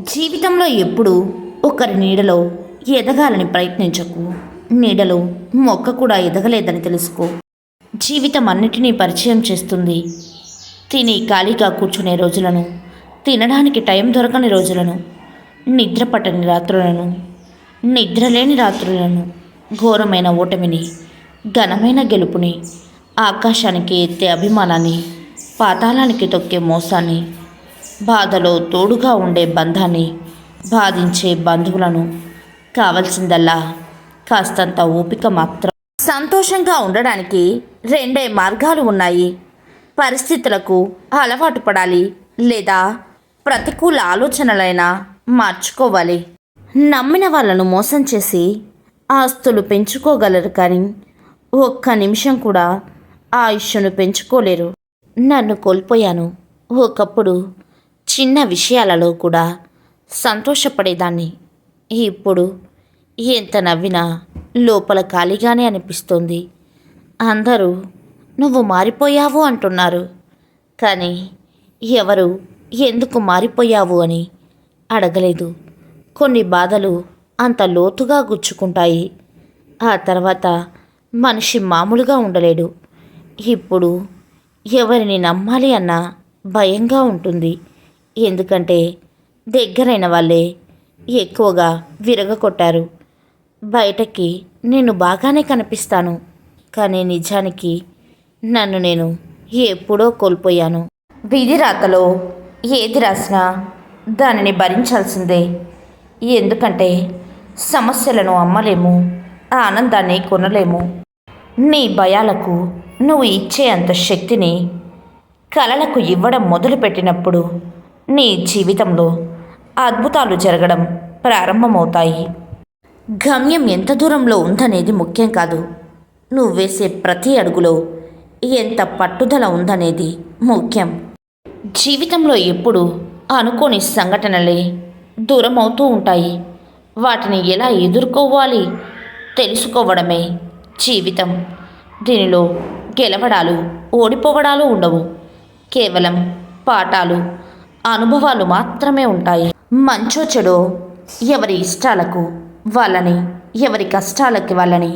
జీవితంలో ఎప్పుడూ ఒకరి నీడలో ఎదగాలని ప్రయత్నించకు. నీడలో మొక్క కూడా ఎదగలేదని తెలుసుకో. జీవితం అన్నిటినీ పరిచయం చేస్తుంది. తిని ఖాళీగా కూర్చునే రోజులను, తినడానికి టైం దొరకని రోజులను, నిద్ర పట్టని రాత్రులను, నిద్రలేని రాత్రులను, ఘోరమైన ఓటమిని, ఘనమైన గెలుపుని, ఆకాశానికి ఎత్తే అభిమానాన్ని, పాతాళానికి తొక్కే మోసాన్ని, బాధలో తోడుగా ఉండే బంధాన్ని, బాధించే బంధువులను, కావలసిందల్లా కాస్తంత ఓపిక మాత్రం. సంతోషంగా ఉండడానికి రెండే మార్గాలు ఉన్నాయి. పరిస్థితులకు అలవాటు పడాలి, లేదా ప్రతికూల ఆలోచనలైనా మార్చుకోవాలి. నమ్మిన వాళ్ళను మోసం చేసి ఆస్తులు పెంచుకోగలరు, కానీ ఒక్క నిమిషం కూడా ఆయుష్ను పెంచుకోలేరు. నన్ను కోల్పోయాను. ఒకప్పుడు చిన్న విషయాలలో కూడా సంతోషపడేదాన్ని. ఇప్పుడు ఎంత నవ్వినా లోపల ఖాళీగానే అనిపిస్తుంది. అందరూ నువ్వు మారిపోయావు అంటున్నారు, కానీ ఎవరు ఎందుకు మారిపోయావు అని అడగలేదు. కొన్ని బాధలు అంత లోతుగా గుచ్చుకుంటాయి. ఆ తర్వాత మనిషి మామూలుగా ఉండలేడు. ఇప్పుడు ఎవరిని నమ్మాలి అన్నా భయంగా ఉంటుంది. ఎందుకంటే దగ్గరైన వాళ్ళే ఎక్కువగా విరగకొట్టారు. బయటకి నేను బాగానే కనిపిస్తాను, కానీ నిజానికి నన్ను నేను ఎప్పుడో కోల్పోయాను. విధి రాతలో ఏది రాసినా దానిని భరించాల్సిందే. ఎందుకంటే సమస్యలను అమ్మలేము, ఆనందాన్ని కొనలేము. నీ భయాలకు నువ్వు ఇచ్చే అంత శక్తిని కలలకు ఇవ్వడం మొదలుపెట్టినప్పుడు నీ జీవితంలో అద్భుతాలు జరగడం ప్రారంభమవుతాయి. గమ్యం ఎంత దూరంలో ఉందనేది ముఖ్యం కాదు, నువ్వు వేసే ప్రతి అడుగులో ఎంత పట్టుదల ఉందనేది ముఖ్యం. జీవితంలో ఎప్పుడు అనుకోని సంఘటనలే దూరమవుతూ ఉంటాయి. వాటిని ఎలా ఎదుర్కోవాలి తెలుసుకోవడమే జీవితం. దీనిలో గెలవడాలు, ఓడిపోవడాలు ఉండవు. కేవలం పాఠాలు, అనుభవాలు మాత్రమే ఉంటాయి. మంచో చెడో ఎవరి ఇష్టాలకు వాళ్ళని, ఎవరి కష్టాలకి వాళ్ళని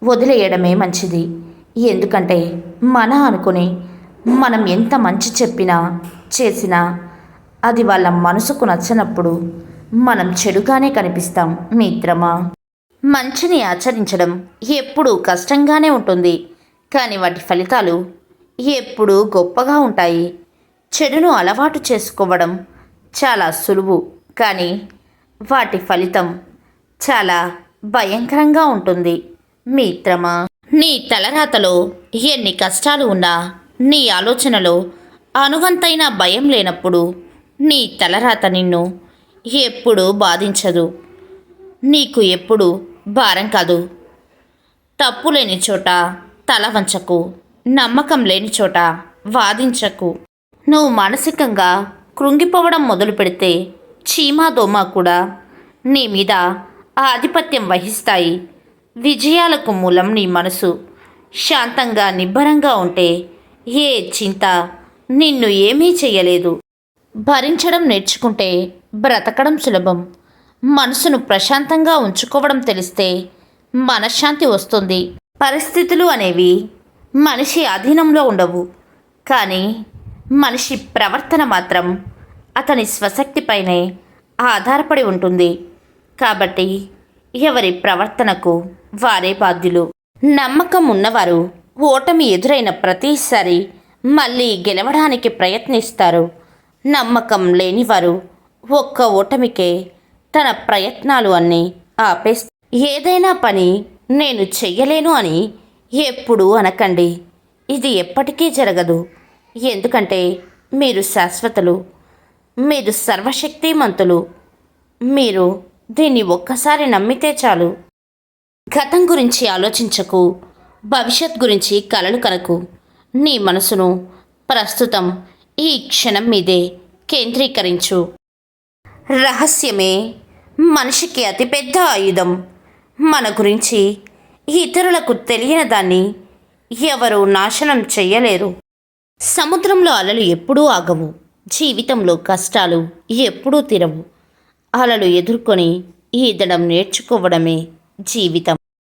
వదిలేయడమే మంచిది. ఎందుకంటే అనుకుని మనం ఎంత మంచి చెప్పినా చేసినా అది వాళ్ళ మనసుకు నచ్చనప్పుడు మనం చెడుగానే కనిపిస్తాం. మిత్రమా, మంచిని ఆచరించడం ఎప్పుడూ కష్టంగానే ఉంటుంది, కానీ వాటి ఫలితాలు ఎప్పుడూ గొప్పగా ఉంటాయి. చెడును అలవాటు చేసుకోవడం చాలా సులువు, కానీ వాటి ఫలితం చాలా భయంకరంగా ఉంటుంది. మిత్రమా, నీ తలరాతలో ఎన్ని కష్టాలు ఉన్నా, నీ ఆలోచనలో అనువంతైన భయం లేనప్పుడు నీ తలరాత నిన్ను ఎప్పుడూ బాధించదు. నీకు ఎప్పుడు భారం కాదు. తప్పు లేని చోట తల వంచకు, నమ్మకం లేని చోట వాదించకు. నువ్వు మానసికంగా కృంగిపోవడం మొదలు పెడితే చీమా దోమ కూడా నీ మీద ఆధిపత్యం వహిస్తాయి. విజయాలకు మూలం నీ మనసు. శాంతంగా నిబ్బరంగా ఉంటే ఏ చింత నిన్ను ఏమీ చెయ్యలేదు. భరించడం నేర్చుకుంటే బ్రతకడం సులభం. మనసును ప్రశాంతంగా ఉంచుకోవడం తెలిస్తే మనశ్శాంతి వస్తుంది. పరిస్థితులు అనేవి మనిషి అధీనంలో ఉండవు, కానీ మనిషి ప్రవర్తన మాత్రం అతని స్వశక్తిపైనే ఆధారపడి ఉంటుంది. కాబట్టి ఎవరి ప్రవర్తనకు వారే బాధ్యులు. నమ్మకం ఉన్నవారు ఓటమి ఎదురైన ప్రతిసారి మళ్ళీ గెలవడానికి ప్రయత్నిస్తారు. నమ్మకం లేనివారు ఒక్క ఓటమికే తన ప్రయత్నాలు అన్నీ ఆపేస్తారు. ఏదైనా పని నేను చెయ్యలేను అని ఎప్పుడూ అనకండి. ఇది ఎప్పటికీ జరగదు. ఎందుకంటే మీరు శాశ్వతలు, మీరు సర్వశక్తిమంతులు. మీరు దీన్ని ఒక్కసారి నమ్మితే చాలు. గతం గురించి ఆలోచించకు, భవిష్యత్ గురించి కలలు కనకు. నీ మనసును ప్రస్తుతం ఈ క్షణం మీదే కేంద్రీకరించు. రహస్యమే మనిషికి అతిపెద్ద ఆయుధం. మన గురించి ఇతరులకు తెలియని దాన్ని ఎవరూ నాశనం చెయ్యలేరు. సముద్రంలో అలలు ఎప్పుడూ ఆగవు. జీవితంలో కష్టాలు ఎప్పుడూ తీరవు. అలలు ఎదుర్కొని ఈదడం నేర్చుకోవడమే జీవితం.